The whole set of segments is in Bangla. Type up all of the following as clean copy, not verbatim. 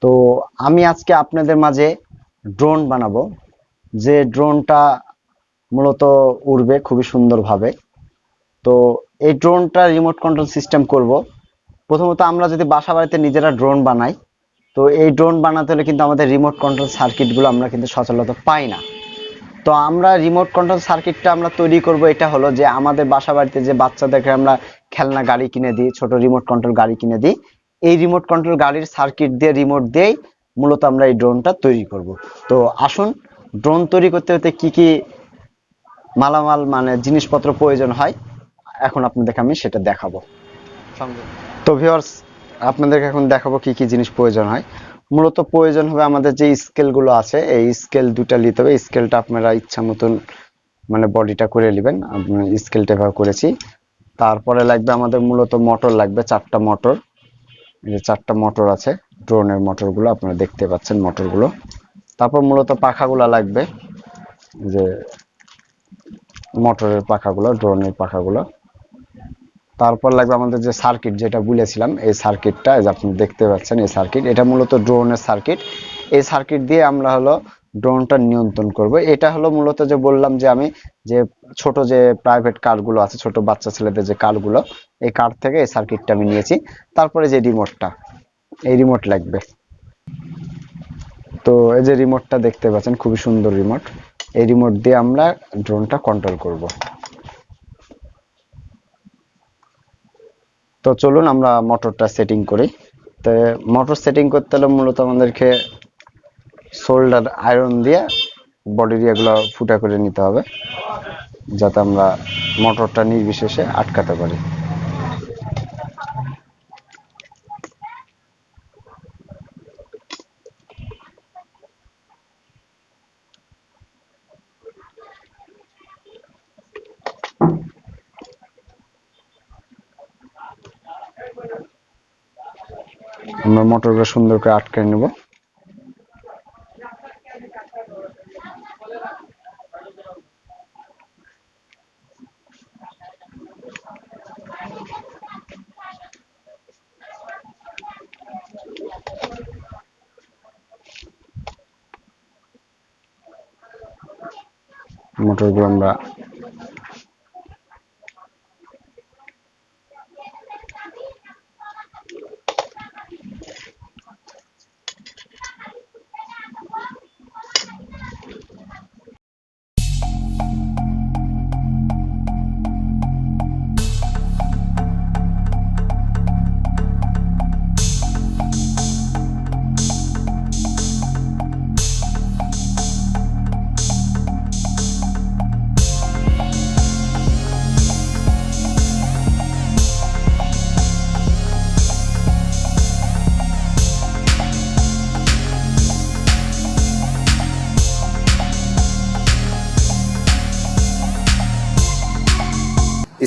তো আমি আজকে আপনাদের মাঝে ড্রোন বানাবো, যে ড্রোনটা মূলত উড়বে খুবই সুন্দরভাবে। তো এই ড্রোনটা রিমোট কন্ট্রোল সিস্টেম করব। প্রথমত আমরা যদি বাসা বাড়িতে নিজেরা ড্রোন বানাই, তো এই ড্রোন বানাতে হলে কিন্তু আমাদের রিমোট কন্ট্রোল সার্কিটগুলো আমরা কিন্তু সচরাচর পাই না। তো আমরা রিমোট কন্ট্রোল সার্কিটটা আমরা তৈরি করব, এটা হলো যে আমাদের বাসা বাড়িতে যে বাচ্চাদেরকে আমরা খেলনা গাড়ি কিনে দিই, ছোট রিমোট কন্ট্রোল গাড়ি কিনে দিই, এই রিমোট কন্ট্রোল গাড়ির সার্কিট দিয়ে রিমোট দিয়েই মূলত আমরা এই ড্রোনটা তৈরি করব। তো আসুন, ড্রোন তৈরি করতে হতে কি কি মালামাল মানে জিনিসপত্র প্রয়োজন হয় এখন আপনাদেরকে আমি সেটা দেখাবো সঙ্গে। তো ভিউয়ার্স, আপনাদেরকে এখন দেখাবো কি কি জিনিস প্রয়োজন হয়। মূলত প্রয়োজন হবে আমাদের যে স্কেলগুলো আছে, এই স্কেল দুটা নিতে হবে। স্কেলটা আপনারা ইচ্ছা মতন মানে বডিটা করে নেবেন, আমি স্কেলটা এভাবে করেছি। তারপরে লাগবে আমাদের মূলত মোটর লাগবে, 4টা মোটর। এই যে 4টা মোটর আছে, ড্রোনের মোটরগুলো আপনারা দেখতে পাচ্ছেন মোটরগুলো। তারপর মূলত পাখাগুলো লাগবে, যে মোটরের পাখাগুলো, ড্রোনের পাখাগুলো। তারপর লাগবে আমাদের যে সার্কিট যেটা বলেছিলাম, এই সার্কিটটা এই যে আপনি দেখতে পাচ্ছেন, এই সার্কিট, এটা মূলত ড্রোনের সার্কিট। এই সার্কিট দিয়ে আমরা হলো ড্রোনটা নিয়ন্ত্রণ করব। এটা হলো মূলত যে বললাম যে আমি যে ছোট যে প্রাইভেট কারগুলো আছে, ছোট বাচ্চা ছেলেদের যে কারগুলো, এই কার থেকে এই সার্কিটটা আমি নিয়েছি। তারপরে যে রিমোটটা, এই রিমোট লাগবে। তো এই যে রিমোটটা দেখতে পাচ্ছেন, খুবই সুন্দর রিমোট। এই রিমোট দিয়ে আমরা ড্রোনটা কন্ট্রোল করব। তো চলুন আমরা মোটরটা সেটিং করি। তো মোটর সেটিং করতে হলে মূলত আমাদেরকে সোল্ডার আয়রন দিয়ে বডির এগুলো ফুটা করে নিতে হবে, যাতে আমরা মোটরটা নির্বিশেষে আটকাতে পারি। আমরা মোটরটা সুন্দর করে আটকে নেব। মোটরগুলো আমরা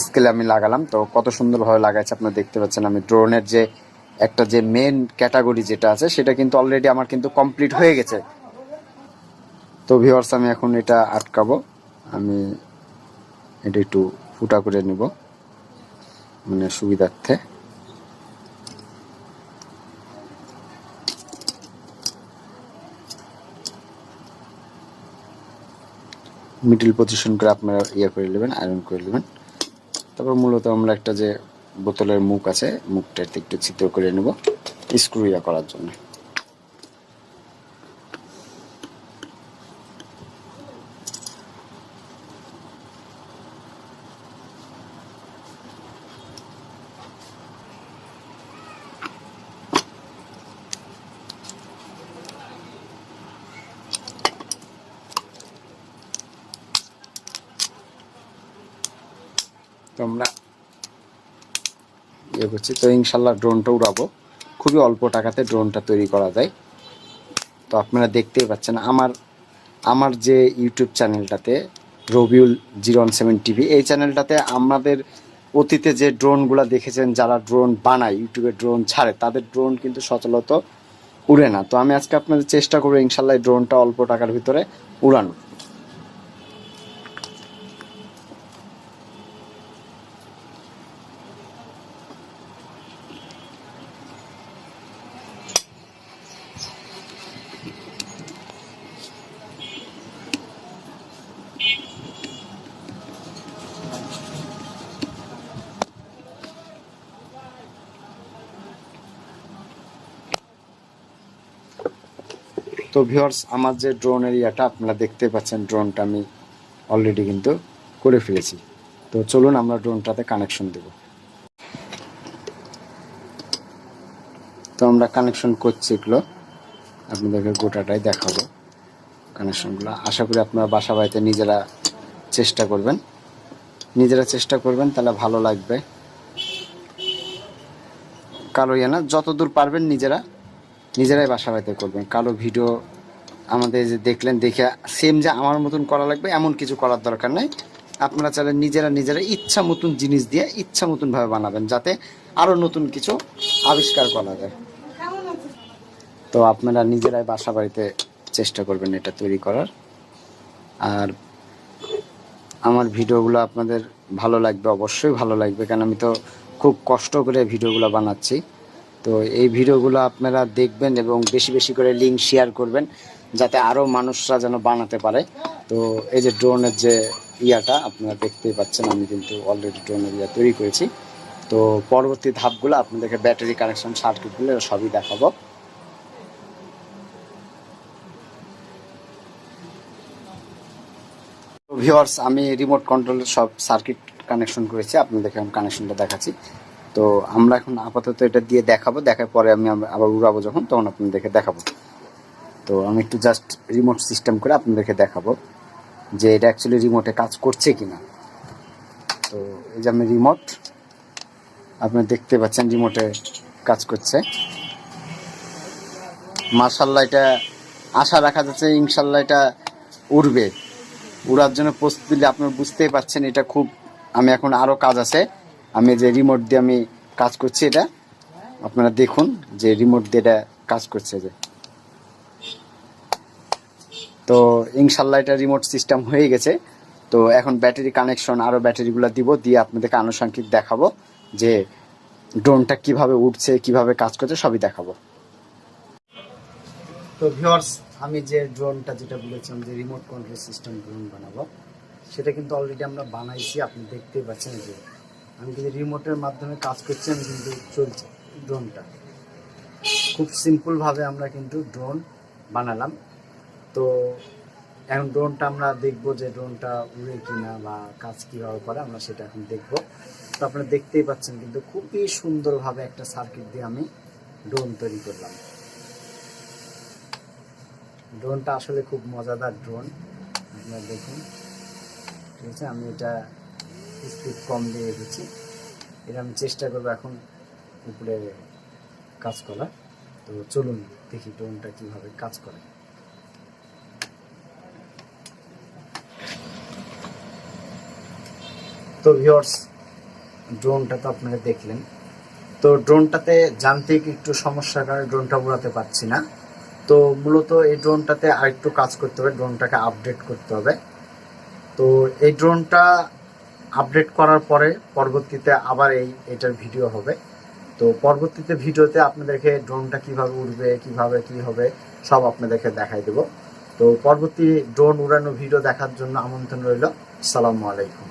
স্কেলে আমি লাগালাম। তো কত সুন্দরভাবে লাগাইছে আপনারা দেখতে পাচ্ছেন। আমি ড্রোনের যে একটা যে মেন ক্যাটাগরি যেটা আছে, সেটা কিন্তু অলরেডি আমার কিন্তু কমপ্লিট হয়ে গেছে। তো ভিউয়ার্স, আমি এখন এটা আটকাবো। আমি এটা একটু ফুটা করে নিব মানে সুবিধার্থে। মিডল পজিশন করে আপনারা ইয়ে করে নেবেন, আয়রন করে নেবেন। তারপর মূলত আমরা একটা যে বোতলের মুখ আছে, মুখটাতে একটু ছিদ্র করে নেব স্ক্রু ইয়া করার জন্য। তো আমরা ইয়ে করছি। তো ইনশাল্লাহ ড্রোনটা উড়াবো। খুবই অল্প টাকাতে ড্রোনটা তৈরি করা যায়। তো আপনারা দেখতেই পাচ্ছেন আমার যে ইউটিউব চ্যানেলটাতে, রবিউল 017 টিভি, এই চ্যানেলটাতে আমাদের অতীতে যে ড্রোনগুলো দেখেছেন, যারা ড্রোন বানায়, ইউটিউবে ড্রোন ছাড়ে, তাদের ড্রোন কিন্তু সচলত উড়ে না। তো আমি আজকে আপনাদের চেষ্টা করবো ইনশাল্লাহ ড্রোনটা অল্প টাকার ভিতরে উড়ানো। তো ভিউয়ার্স, আমার যে ড্রোনের ইয়াটা আপনারা দেখতে পাচ্ছেন, ড্রোনটা আমি অলরেডি কিন্তু করে ফেলেছি। তো চলুন আমরা ড্রোনটাতে কানেকশন দেব। তো আমরা কানেকশন করছি, এগুলো আপনাদেরকে গোটাটাই দেখাবো কানেকশনগুলো। আশা করি আপনারা বাসা বাড়িতে নিজেরা চেষ্টা করবেন, তাহলে ভালো লাগবে। কালো ইয়ে না, যতদূর পারবেন নিজেরাই বাসা বাড়িতে করবেন। কালো ভিডিও আমাদের যে দেখলেন, দেখে সেম যে আমার মতন করা লাগবে এমন কিছু করার দরকার নেই। আপনারা চাইলে নিজেরা ইচ্ছা মতন জিনিস দিয়ে ইচ্ছা মতন ভাবে বানাবেন, যাতে আরো নতুন কিছু আবিষ্কার করা যায়। তো আপনারা নিজেরাই বাসা বাড়িতে চেষ্টা করবেন এটা তৈরি করার। আর আমার ভিডিওগুলো আপনাদের ভালো লাগবে, অবশ্যই ভালো লাগবে, কারণ আমি তো খুব কষ্ট করে ভিডিওগুলো বানাচ্ছি। তো এই ভিডিওগুলো আপনারা দেখবেন এবং বেশি বেশি করে লিঙ্ক শেয়ার করবেন, যাতে আরও মানুষরা যেন বানাতে পারে। তো এই যে ড্রোনের যে ইয়াটা আপনারা দেখতেই পাচ্ছেন, আমি কিন্তু অলরেডি ড্রোনের ইয়া তৈরি করেছি। তো পরবর্তী ধাপগুলো আপনাদেরকে ব্যাটারি কানেকশন, সার্কিটগুলো সবই দেখাবো। ভিউয়ার্স, আমি রিমোট কন্ট্রোলের সব সার্কিট কানেকশন করেছি, আপনাদেরকে আমি কানেকশনটা দেখাচ্ছি। তো আমরা এখন আপাতত এটা দিয়ে দেখাবো, দেখার পরে আমি আবার উড়াবো যখন, তখন আপনাদেরকে দেখাবো। তো আমি একটু জাস্ট রিমোট সিস্টেম করে আপনাদেরকে দেখাবো যে এটা অ্যাকচুয়ালি রিমোটে কাজ করছে কিনা। তো এই যে আমি রিমোট, আপনারা দেখতে পাচ্ছেন রিমোটে কাজ করছে। মাশাআল্লাহ, এটা আশা রাখা যাচ্ছে ইনশাআল্লাহ এটা উড়বে। উড়ার জন্য প্রস্তুতি নিলে আপনারা বুঝতেই পাচ্ছেন, এটা খুব, আমি এখন আরও কাজ আছে। আমি যে রিমোট দিয়ে আমি কাজ করছি, এটা আপনারা দেখুন যে রিমোট দিয়ে এটা কাজ করছে যে। তো ইনশাল্লাহ এটা রিমোট সিস্টেম হয়ে গেছে। তো এখন ব্যাটারি কানেকশন, আরও ব্যাটারিগুলো দিব, দিয়ে আপনাদেরকে আনুষঙ্গিক দেখাবো যে ড্রোনটা কিভাবে উঠছে, কিভাবে কাজ করছে, সবই দেখাবো। তো ভিউয়ার্স, আমি যে ড্রোনটা যেটা বলেছিলাম যে রিমোট কন্ট্রোল সিস্টেম ড্রোন বানাবো, সেটা কিন্তু অলরেডি আমরা বানাইছি। আপনি দেখতেই পাচ্ছেন যে আমি কিন্তু রিমোটের মাধ্যমে কাজ করছি, আমি কিন্তু চলছে ড্রোনটা। খুব সিম্পলভাবে আমরা কিন্তু ড্রোন বানালাম। তো এখন ড্রোনটা আমরা দেখবো যে ড্রোনটা উড়ে কিনা বা কাজ কীভাবে করে, আমরা সেটা এখন দেখবো। তো আপনারা দেখতেই পাচ্ছেন কিন্তু খুবই সুন্দরভাবে একটা সার্কিট দিয়ে আমি ড্রোন তৈরি করলাম। ড্রোনটা আসলে খুব মজাদার ড্রোন, আপনারা দেখুন। ঠিক আছে, আমি এটা স্পিড কম দিয়ে রেখেছি। এটা আমি চেষ্টা করবো এখন উপরে কাজ করার। তো চলুন দেখি ড্রোনটা কীভাবে কাজ করে। তো ভিউয়ার্স, ড্রোনটা তো আপনারা দেখলেন। তো ড্রোনটাতে যান্ত্রিক একটু সমস্যার কারণে ড্রোনটা উড়াতে পারছি না। তো মূলত এই ড্রোনটাতে আরেকটু কাজ করতে হবে, ড্রোনটাকে আপডেট করতে হবে। তো এই ড্রোনটা আপডেট করার পরে পরবর্তীতে আবার এটার ভিডিও হবে। তো পরবর্তীতে ভিডিওতে আপনাদেরকে ড্রোনটা কিভাবে উড়বে, কিভাবে কি হবে, সব আপনাদেরকে দেখাই দেব। তো পরবর্তী ড্রোন উড়ানো ভিডিও দেখার জন্য আমন্ত্রণ রইল। আসসালামু আলাইকুম।